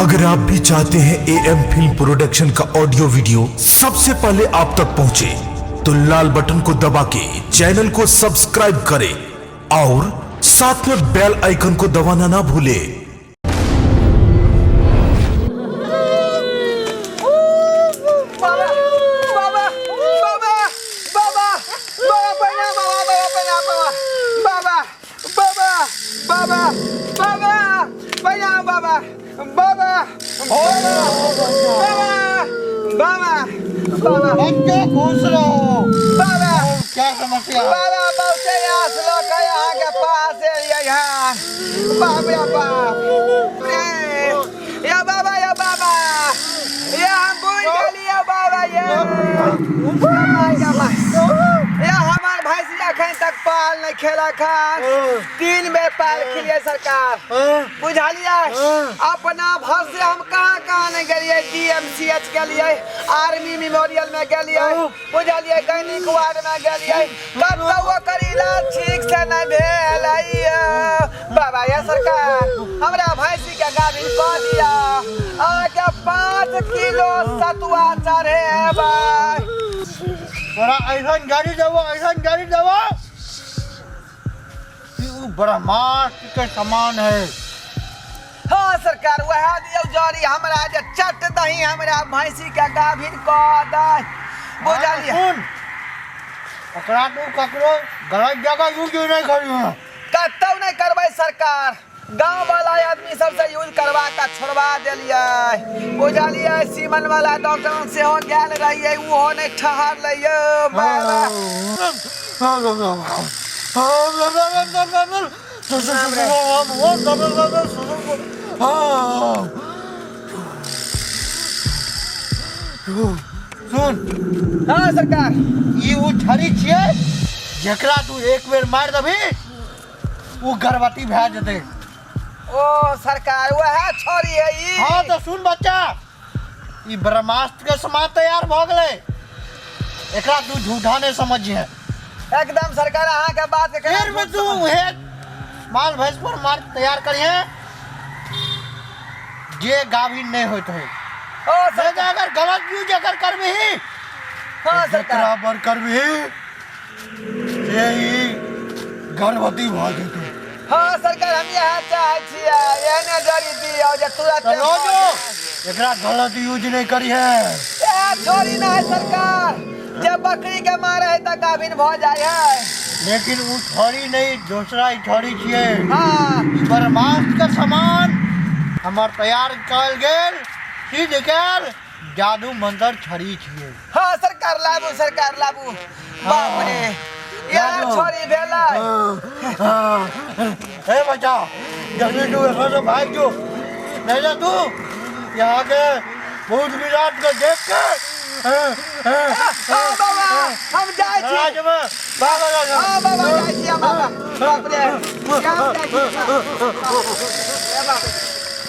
अगर आप भी चाहते हैं AM फिल्म प्रोडक्शन का ऑडियो वीडियो सबसे पहले आप तक पहुंचे, तो लाल बटन को दबा के चैनल को सब्सक्राइब करें और साथ में बेल आइकन को दबाना ना भूलें। बच्चे खुश रहो। बाबा क्या समस्या है? बाबा बहुत आस लोग यहाँ के पास है यहाँ बाप या बाप या बाबा ये हम भूल गए बाबा ये हमार भैंसिया कहीं तक पाल नहीं खेला खान 3 बेर पाल खिलिए सरकार बुझलिए अपना भर से हम कहाँ नहीं गए DMCH के लिए आर्मी मेमोरियल में गए बुझलिए गैनिक वार्ड में गए कतौ कर इलाज ठीक से नहीं भेल बाबा ये सरकार हमरा भैंसी के गाभिन कह दिया आके 5 किलो सतुआ चढ़े है भाई बड़ा ऐसा गाड़ी देवो बड़ा मास्क के समान है। हाँ सरकार वह दियो जरी हमरा जे चट दही हमरा भैंसी के गाभिन कह दे बुझलिए सुन ओकरा तू ककरो गलत जगह यूज नहीं करियो कतौ नहीं करबै सरकार गांव वाला आदमी सबसे यूज करवा के छोड़वा देलिए बुझलिए सीमन वाला डॉक्टर से हो गेल रहिए वो नहीं ठहर लइयो बाबा सुन हाँ सरकार ई वो छड़ी छिए जकरा तू एक बेर मार दबी वो गर्भवती भै जते। ओ सरकार वह छोरी है ई हाँ तो सुन बच्चा ई ब्रह्मास्त्र के समान तैयार भ गेले एकरा तू झूठा नहीं समझिए एकदम सरकार अहाँ के बात फिर में तू हे माल भैंस पर मार तैयार करिए जे गाभिन नहीं होत है ओ से अगर गलत यूज अगर करबी हाँ सरकार बराबर करबी से ई गर्भवती भ जेते। हाँ सरकार हम यहाँ चाहे छिया एने जड़ी दियो जे तुरंत चलो जो एकरा गलत यूज नहीं करी है छोरी ना है सरकार जब बकरी के मारे है तो गाभिन भ जाए है लेकिन वो छड़ी नहीं दूसरा ही छड़ी छिए हाँ ब्रह्मास्त्र का सामान हमार तैयार कल गेल सीध गेल जादू मंत्र छड़ी छिए। हाँ सरकार लाबू बाप रे यार छोरी भेला ए बच्चा जल्दी तू यहाँ से भाग जो नहीं जा तू यहाँ के भूत विराट को देख के हाँ बाबा हम जाए छी राज्य में भाग हाँ बाबा जाए छी बाबा बाप रे क्या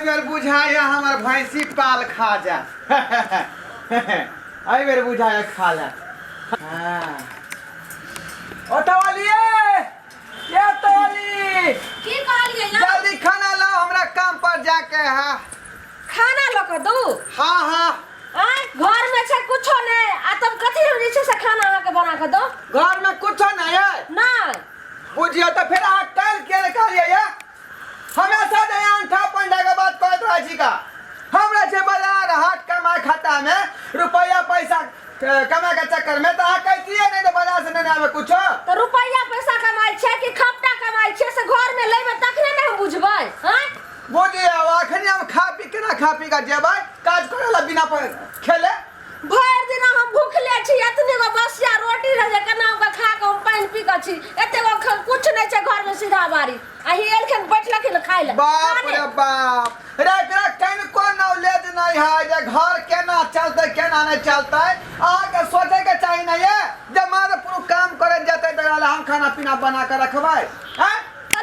बेर बुझाया हमर भैंसी पाल खा जा आई बेर बुझाया खा ले हाँ ओटवालिए ये तोली की कहलिए ना जल्दी खाना लाओ हमरा काम पर जाके है खाना ल के दू हाँ आय घर में छै कुछो नहीं आ तब कथि हम जे से खाना आके बना के दो घर में कुछ नहीं है नहीं बुझियो तो फिर आ कल के कहलिए ये हमेशा दे अंठा पंडा के बात कहत रह छी का हमरा से बाजार हाट कमा खाता में रुपया पैसा कमा के चक्कर में तो आ कहतिए नहीं तो बाजार से नहीं आवे कुछ तो रुपया पैसा कमाई छै कि खपटा कमाई छै से घर में लेबे तखने ने हम बुझबै हैं बोलिए अखनी हम खा पी का जेबै काज करेला बिना खेले भर दिन हम भूखले छी एतने गो बसिया रोटी रह जे केना के खा के हम पानी पी के छी एते गो कुछ नहीं छै घर में सीधा बारी आ ही एलखन बैठलखिन खाइ ले बाप रे बाप रे कहीं को नॉलेज नहीं है जे घर केना चलते केना नहीं चलते अहाँ के सोचे के चाहिए नहीं है जब मारे पूरा काम करे जते तो हम खाना पीना बना के रखबै हैं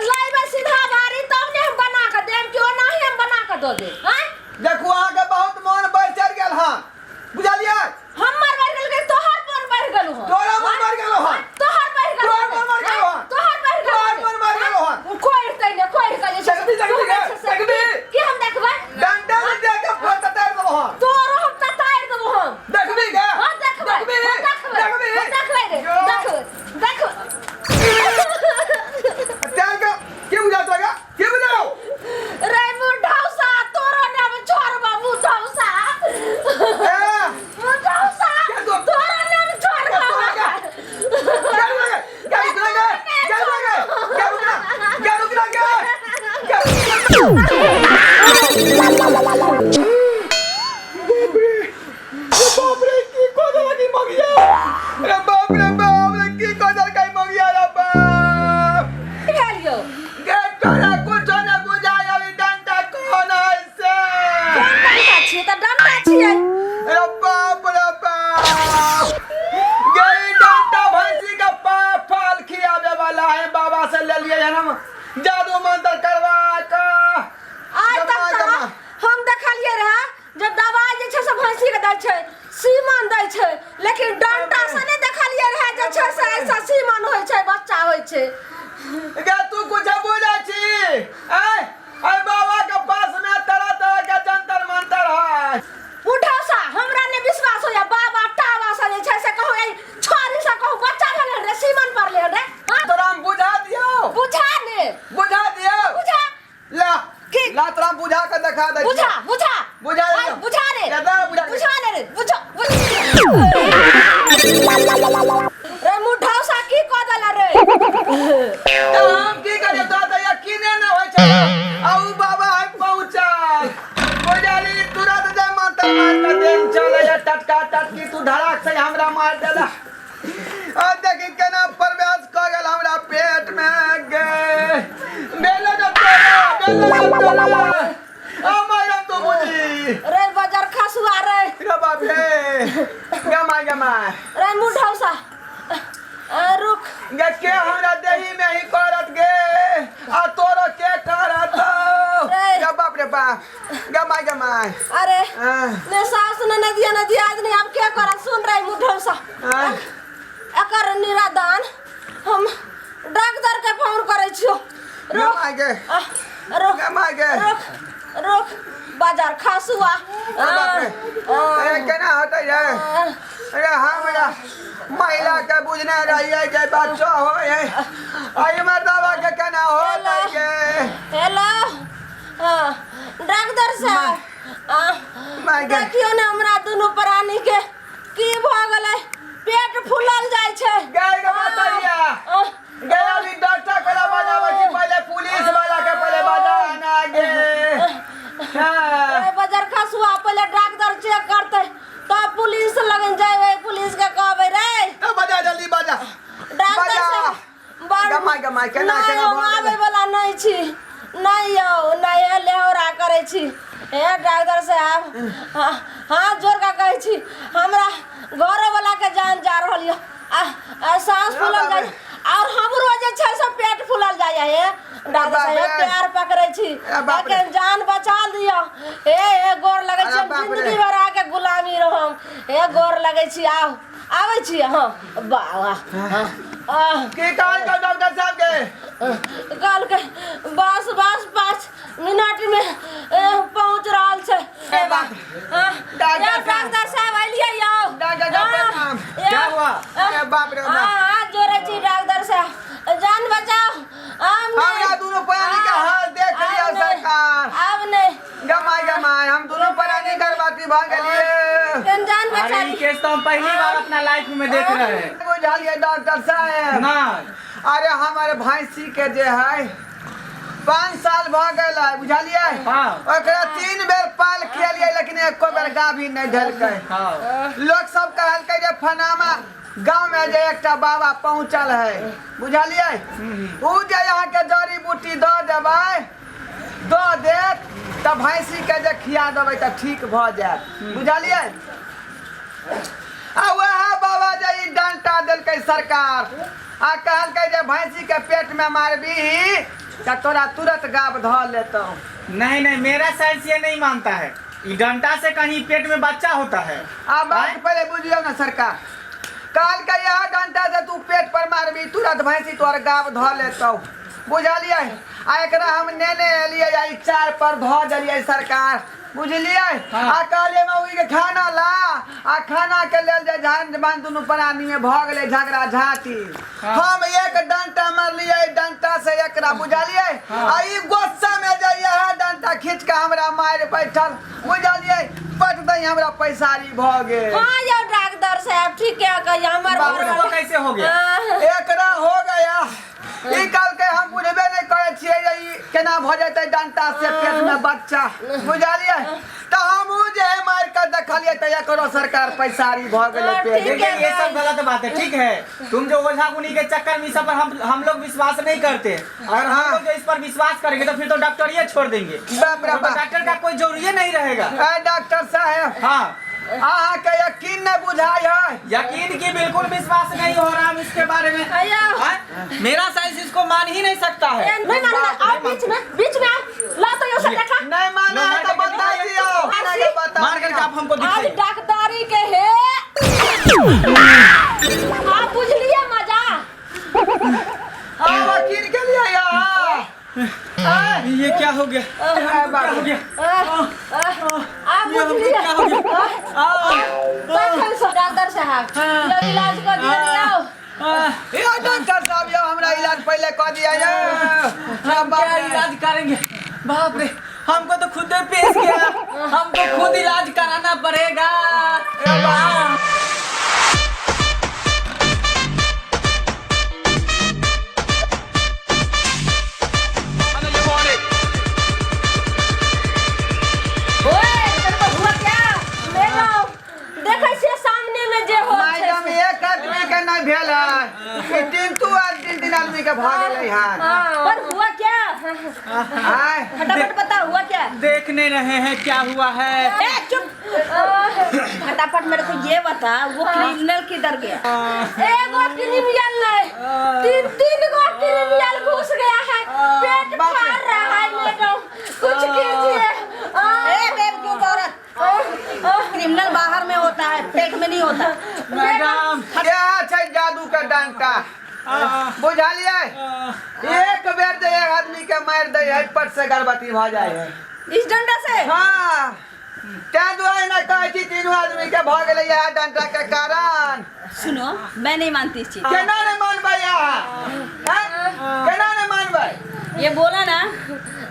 लाइबे सीधा बारी तब ने हम बना के देब कि ओना ही हम बना के दो दे हैं देखो अहाँ के बहुत मन बढ़ चढ़ गेल हां बुझलिए हमर बढ़ गेल के तोहर मन बढ़ गेलु हन तोरा मन बढ़ गेलो हन तोहर बढ़ गेलु तोहर मन बढ़ गेलो हन तोहर बढ़ गेलु तोहर मन बढ़ गेलो हन कोई कहने कोई कहे सकबी की हम देखबै डंडा में दे के बाप रे की कोदल की मगिया अरे बाप रे की कोदल की मगिया रे बाप हेलियो गेट तोरा कुछ न बुझाय अभी डंडा कौन है से डंडा छी त डंडा छियै रे बाप गई डंडा भैंसी का फल खियावे वाला है बाबा से ले लिए हम जादू मंत्र करवा का आज तक तो हम देखलिए रहे जब दवाई जे छै से भैंसी के दै छै सीमन दै छै लेकिन डंडा से नहीं देखलिए रहे जे छै से ऐसा सीमन होय छै बच्चा होय छै क्या तू कुछ बुझे छी ऐ बाबा के पास में तरह तरह के जंतर मंतर है उठो सा हमरा ने विश्वास होया बाबा टावा से जे छै से कहू ए छोरी से कहू बच्चा भेल रे सीमन पर ले रे हां तोरा हम बुझा दियो बुझा ने बुझा दियो बुझा ला की ला तोरा बुझा के दिखा दे बुझा बुझा बुझा दे बुझा रे बुझा ने रे बुझा रे मुठो सा की क देला रे तो हम की करे तो यकीन न होय छै आउ बाबा पहुंचल बुझाली तुरंत जे मंत्र मार के देन चले या टटका टटकी तू धड़ाक से हमरा मार देला अब देखी केना प्रवेश क गेल हमरा पेट में गे बेले न तोरा हमारा तो बुझी रे बाजार खसुआ रे बाप रे गमा रे मुठो सा रुक गे के हमरा देही में ही करत गे आ तोरो के करत गे बाप रे बाप गमा अरे ने सास ने नदिया आदमी अब क्या कर सुन रही मुठो सा एकर निरादान हम डॉक्टर के फोन करे छियो रुक बाजार खसुआ अरे केना होतै रे अरे हमरा महिला के बुझना रहिए जे बच्चा होय आई मर्दवा के केना होतै गे हेलो डॉक्टर साहब देखियो ने हमरा दुनू प्राणी के की भ गेलै पेट फूलल जाय छै गए गे बताइया गए अभी डॉक्टर के बजावे छी पहले पुलिस वाला के पहले बजाना गे ए बाजार खसुआ पहले डॉक्टर चेक करते तो पुलिस लगन जाए पुलिस के कहबे रे तो बजा जल्दी बजा डॉक्टर साहब गमा केना आवे वाला नहीं छी नहीं यौ नहीं लेहरा करे छी ए डॉक्टर साहब हाथ जोड़ के कहै छी हमरा घर वाला के जान जा रहल यो सांस फूलल जाय और हमरो जे छै से पेट फूलल जाय है डॉक्टर साहब प्यार पकड़ै छी लेकिन जान बचा दियो ए गोर लगै छी जिंदगी भर आके गुलामी रहम ए गोर लगै छी आबै छी हां वाह की कहल का डॉक्टर साहब के कल के बस 5 मिनट में पहुंच रहल छै डॉक्टर साहब एलियै यौ क्या हुआ अरे बाप रे हाथ जोड़े छी डॉक्टर साहब जान बचाओ हमरा दोनों प्राणी का हाल देख लिया सरकार अब नहीं गमा हम दोनों प्राणी गर्भवती भ गेलिए जान बचा अरे केस तो हम पहली बार अपना लाइफ में देख रहे हैं बुझलिए डॉक्टर साहब ना अरे हमारे भैंसी के जे है 5 साल भ गेल है बुझलिए ओकरा 3 बेर पाल खिलिए लेकिन एको बेर गाभी नहीं ढलकै लोग सब कहलकै जे फनामा गांव में जे एकटा बाबा पहुंचल है बुझलिए उ जे यहाँ के जड़ी बूटी द देबै द देत त भैंसी के जे खिया देबै त ठीक भ जात बुझलिए आ वह बाबा जे ई डंटा देलकै सरकार आ कहलकै जे भैंसी के पेट में मारबी त तोरा तुरंत गाभ ध लेतौ नहीं मेरा साइंस ये नहीं मानता है ये डंडा से कहीं पेट में बच्चा होता है आ बात पहले बुझियो ना सरकार कहलकै यह डंटा से तू पेट पर मारबी तुरंत भैंसी तोहर गाभ ध लेतौ बुझलिए आ एकरा हम नेने एलिए आ ई 4 पर ध देलिए सरकार बुझलिए आ कहलिए मौगी के खाना ला आ खाना के लेल जे जान जबान दुनु प्राणी में भ गेलै झगड़ा झाटी हम एक डंटा मारलिए डंटा से एकरा बुझलिए आ ई गुस्सा में जे यह डंटा खींच के हमरा मार बैठल बुझलिए पट दई हमरा पैसारी भ गेल हां यौ डॉक्टर साहब ठीक है कहिए हमर कैसे हो गया एकरा हो गया ई कल के हम बुझबे नहीं करे छियै ई केना भ जेतै डंटा से पेट में बच्चा बुझलियै तो हमहू जे मार कर देखलियै त एकरो सरकार पैसारी भ गेलै पेट ठीक है। देखिए ये सब गलत बात है, ठीक है। तुम जो ओझा गुनी के चक्कर में सब पर हम लोग विश्वास नहीं करते। अगर हम लोग जो इस पर विश्वास करेंगे तो फिर तो डॉक्टर ये छोड़ देंगे, बाप रे तो बाप। डॉक्टर का कोई जरूरी नहीं रहेगा। ए डॉक्टर साहब हाँ, अहाँ के यकीन न बुझाय है यकीन की बिल्कुल विश्वास नहीं हो रहा हम इसके बारे में। अय्या। हाँ? मेरा साइंस इसको मान ही नहीं सकता है। नहीं मानना, आओ बीच में आओ। ला तो ये सब देखा। नहीं माना है तो बता दियो नहीं बता मार करके आप हमको आज दिखाइए। डॉक्टरी के है। आप बुझ लिए मजा। हां वकील के लिए यहाँ ये क्या हो गया? क्या हो गया? आप बुझ लिए। डॉक्टर साहब ये इलाज कर दिया। ये डॉक्टर साहब ये हमरा इलाज पहले कर दिया हम क्या इलाज करेंगे? बाप रे, हमको तो खुद पेश किया, हमको खुद इलाज कराना पड़ेगा। देखै छियै सामने में जे हो मैडम एक आदमी के नहीं भेल है तीन आदमी के भाग गेलै है पर हुआ क्या? हाय फटाफट बता हुआ क्या? देखने रहे हैं क्या हुआ है। ए चुप। फटाफट मेरे को ये बता वो क्रिमिनल किधर गया? एगो क्रिमिनल नहीं तीन गो क्रिमिनल घुस गया है। पेट फाड़ रहा है मैडम, कुछ कीजिए। ए बेवकूफ औरत, क्रिमिनल बाहर में होता है, पेट में नहीं होता। मैडम क्या छै जादू का डंटा बुझलियै एक बेर जे एक आदमी के मार दे है पट से गर्भवती भ जाए है इस डंडा से? हाँ क्या दुआई ना कहै छी तीनों आदमी के भ गेलै है डंटा के कारण। सुनो, मैं नहीं मानती इस चीज। केना नहीं मानबै यहाँ केना नहीं मानबै ये बोला ना,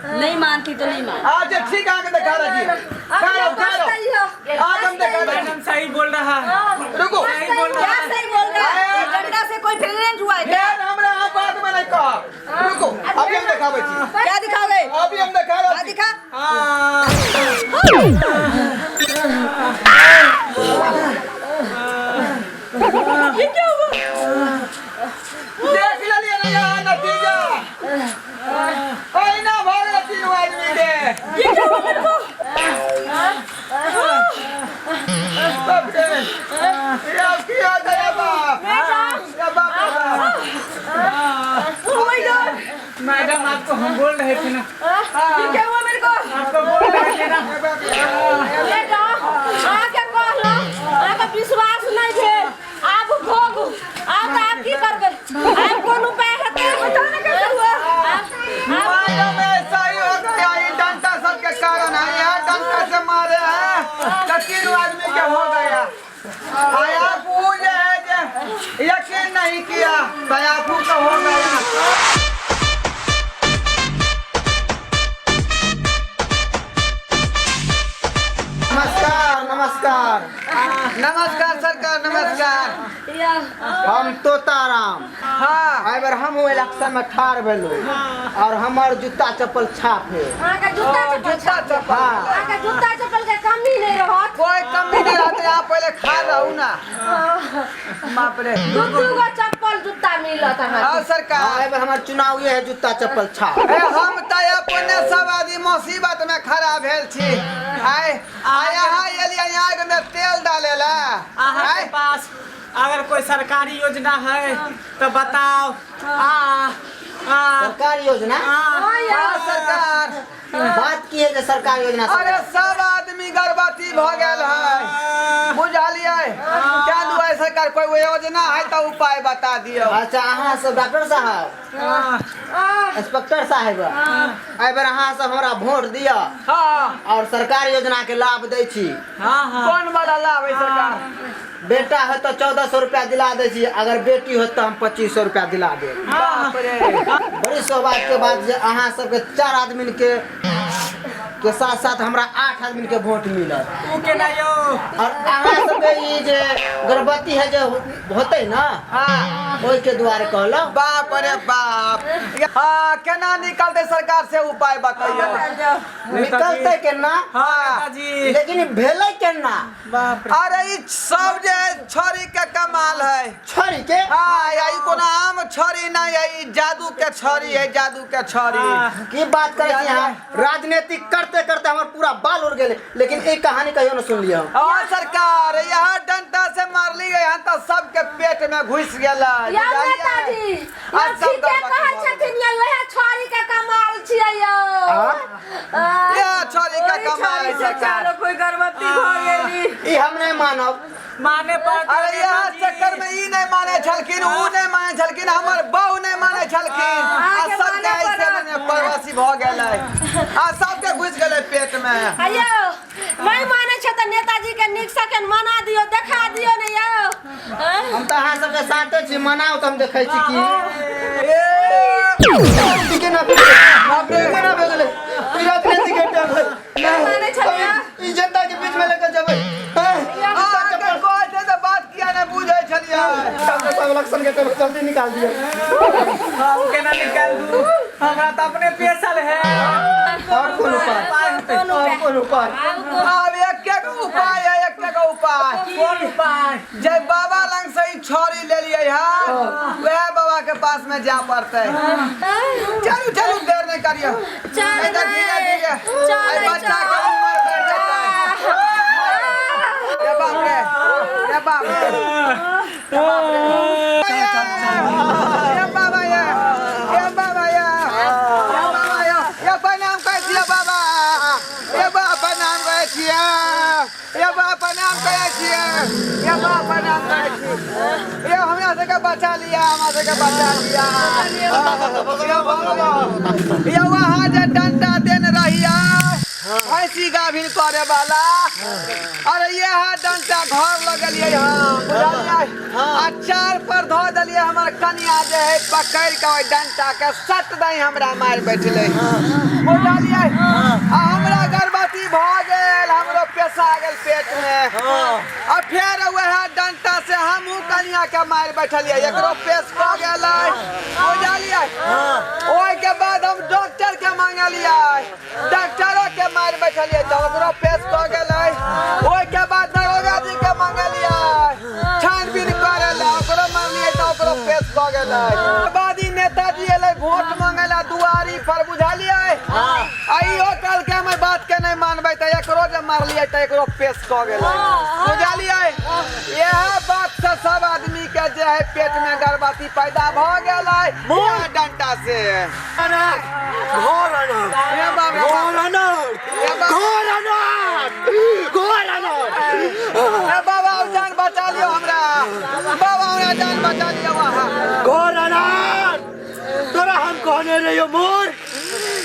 नहीं मानती तो नहीं मान। अच्छा ठीक आके दिखा रही आज हम दिखा रहे मैडम सही बोल रहा है। रुको सही बोल रहा क्या है। सही बोल रहा है? डंडा से कोई प्रेग्नेंट हुआ है क्या? यार हमरा आ बात में नहीं कह रुको अभी हम दिखाबै छी क्या दिखाओगे? अभी हम दिखा रहे क्या दिखा? ये क्या हुआ? देख लिया ना यहाँ नतीजा ओइ ना भाग तीनों आदमी के ये क्या हुआ मेरे को? बाप रे ये की हो गया बाप ये बाप Oh my God! मैडम आपको हम बोल रहे थे ना, ये क्या हुआ मेरे को? आपको बोल रहे थे ना। बेटा, आके कहलो, आके विश्वास नहीं भेल। आप भोगू, आप की करबे? आप कौन उपाय हेतै? बताओ ना कैसे हुआ? माया में सही हो गया ये डंटा सब के कारण है यार डंटा से मारे हैं तो तीनों आदमी के हो गया आया पूजे है जे यकीन नहीं किया बयाफू का हो गया। नमस्कार नमस्कार नमस्कार सरकार नमस्कार या हम तोताराम हाँ एबर हम इलेक्शन में ठाड़ भेलू और हमार जूता चप्पल छाप है। आके जूता चप्पल जूता चप्पल हाँ। आके जूता चप्पल के कमी नहीं रहत। कोई कमी नहीं रहते यहाँ पहले खा रहू ना बाप रे दू गो चप्पल जूता मिलत है। हाँ सरकार एबर हमार चुनाव ये है जूता चप्पल छाप। ए, हम तो अपने सब आदमी मुसीबत में खड़ा भेल छी आया आग में तेल डालेला अहाँ के पास अगर कोई सरकारी योजना है तो बताओ। सरकार योजना हाँ सरकार बात की है जो सरकार योजना से। अरे सब आदमी गर्भवती भ गेल है बुझलिए क्या दुआई सरकार कोई योजना है तो उपाय बता दियो। अच्छा अहाँ सब डॉक्टर साहब इंस्पेक्टर साहब एबर अहाँ सब हमरा वोट दिया हाँ और सरकार योजना के लाभ दै छी। कौन वाला लाभ है सरकार? बेटा है तो 1400 रुपया दिला दे छी, अगर बेटी हो तो हम 2500 रुपया दिला दे। बाप रे बड़ी सौभाग्य के बात जे अहाँ सबके 4 आदमी के के साथ साथ हमरा 8 आदमी के वोट मिलत। तू के ना यो और अहाँ सबके ई जे गर्भवती है जो होते ना, हाँ ओइ के द्वारे कहलो। बाप रे बाप। हाँ केना निकलते सरकार से उपाय बताइए। निकलते केना? हाँ नेताजी लेकिन भेलै केना? अरे ई सब जे छोरी के कमाल है। छोरी के? हाँ यही कोनो आम छोरी नहीं है, ई जादू के छोरी है, जादू के छोरी। की बात करे छी अहाँ? राजनीतिक करते करते हमर पूरा बाल उड़ गेले, लेकिन एक कहानी कहियो न सुन लियो। और सरकार यहाँ डंडा से मारली गई, यहाँ तो सबके पेट में घुस गेला। या नेताजी या ठीके कहै छथिन, या वह छोरी के कमाल छियै यो। ये छोरी का कमाल है सरकार। कोई गर्भवती हो गेली। ई हम नहीं मानब। माने पर अरे यहाँ चक्कर में ई नहीं माने छलखिन, ऊ नहीं माने छलखिन, हमर बहू नहीं माने छलखिन। आ सबके ऐसे मने परवासी भ गेलै, आ सबके घुस गेलै पेट में। अयो नहीं माने छ त नेताजी के नीक सकेन मना दियो, देखा दियो ने यो। हम तो अहाँ सबके साथे छी, मनाओ तो हम देखै छी की। ठीक है ना? बाप रे केना भे गेलै? ई राजनीतिक के टाइम माने छलिया ई जनता के बीच में लेकर जबै। आगे कोई से बात किया नहीं बुझै छलिया। इलेक्शन के टाइम जल्दी निकाल दियो। हम के ना निकाल दू, हमरा तो अपने पेशल है। और कौन उपाय? और कौन उपाय? अब एक के उपाय है, एक के उपाय। कौन उपाय? जय बाबा लंग से ही छोरी ले लिए है, वह बाबा के पास में जा पड़ते। चलो चलो देर नहीं करियो। नहीं तो धीरे धीरे ये बच्चा का उम्र बढ़ जाता है। ये बाप रे, ये बाप रे, ये बाप रे, ये बाबा ये, ये बाबा ये, ये बाबा ये, ये प्रणाम कैसी है बाबा, ये बाबा प्रणाम कैसी है, ये बाबा प्रणाम कैसी है, ये बाबा प्रणाम कैसी, ये हमरा से के बचा लिया, हमरा से के बचा लिया। ये वहाँ जे डंडा देन रहिया भैंसी गाभिन करे वाला, अरे ये है डंडा घर लगलिए हम बुझलिए। अचार पर धो दलिए, हमर कनिया जे है पकड़ के ओइ डंडा के सट दई हमरा मार बैठले बुझलिए। हमरा गर्भवती भ गेल, हमरो पेशा गेल पेट में। आ फिर वह डंडा से हमहू कनिया के मार बैठलिए, एकरो पेश भ गेलै बुझलिए। ओइ के बाद हम डॉक्टर के मांगलिए, डॉक्टरों के मार बैठलिए तो ओकरो पेश भ गेलै। ओइ के बाद दरोगा जी के मांगलिए, छानबीन करे ला ओकरो मारलिए तो ओकरो पेश भ गेलै। बाद ई नेताजी एलै वोट मांगला दुआरी पर बुझलिए। आइयो कल के हम बात के नहीं मानबै त एकरो जे मारलिए त एकरो पेश भ गेलै बुझलिए। यह बात से सब आदमी के जे है पेट में गर्भवती पैदा भ गेलै यह डंडा से। ये बाप रे बाबा जान बचा लियो हमरा, बाबा हमरा जान बचा लियो। वहाँ तोरा हम कहने रहियो मोर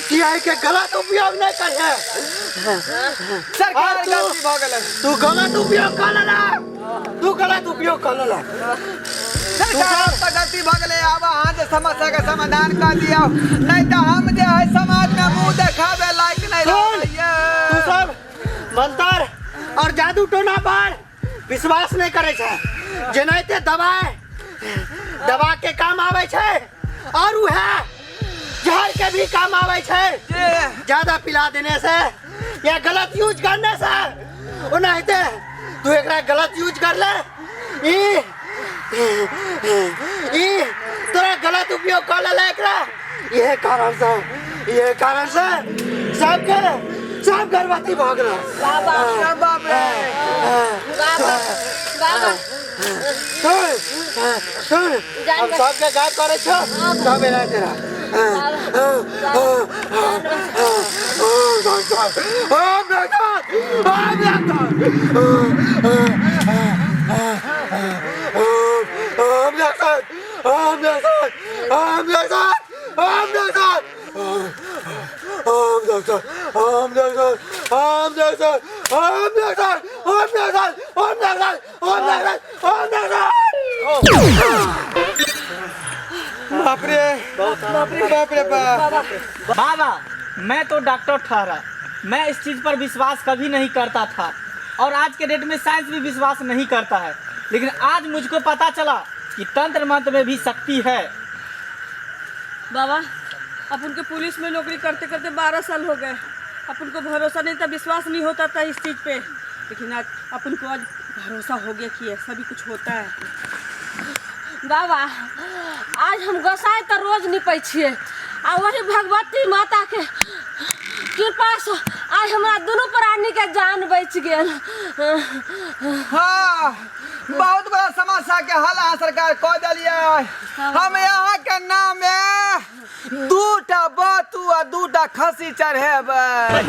कि आई के गलत उपयोग नहीं करिए। सरकार गलती भ गेलै, तू गलत उपयोग कर लेला, तू गलत उपयोग कर लेला। सरकार तो गलती भ गेलै। अब अहाँ जे समस्या के समाधान कर दियो, नहीं तो हम जे है समाज में मुंह देखावे लायक नहीं रहिए। तू सब मंत्र और जादू टोना पर विश्वास नहीं करे छे। जेनाइते दवा के काम आवे छे और उ है जहर के भी काम आवे छे। ज्यादा पिला देने से या गलत यूज करने से उनाइते तू एकरा गलत यूज कर ले, ई तोरा गलत उपयोग कर ले एकरा। ये कारण से सब गर्भवती भ गेल। बाप रे सुन हम सबके गायब करे छो सब एना तेरा। बाप रे बाप। बाबा मैं तो डॉक्टर ठहरा, मैं इस चीज़ पर विश्वास कभी नहीं करता था और आज के डेट में साइंस भी विश्वास नहीं करता है, लेकिन आज मुझको पता चला कि तंत्र मंत्र में भी शक्ति है। बाबा अपन के पुलिस में नौकरी करते करते 12 साल हो गए, अपन को भरोसा नहीं था, विश्वास नहीं होता था इस चीज़ पे, लेकिन आज अपन को आज भरोसा हो गया कि ऐसा भी कुछ होता है। बाबा आज हम गोसाई तो रोज निपै छियै आ वही भगवती माता के कृपा से आज हमारा दोनों प्राणी के जान बच गेल। हाँ, बहुत बड़ा समस्या के हल यहाँ सरकार कह दिलिए। हम यहाँ के नाम में 2टा बतू और 2टा खसी चढ़ेबै।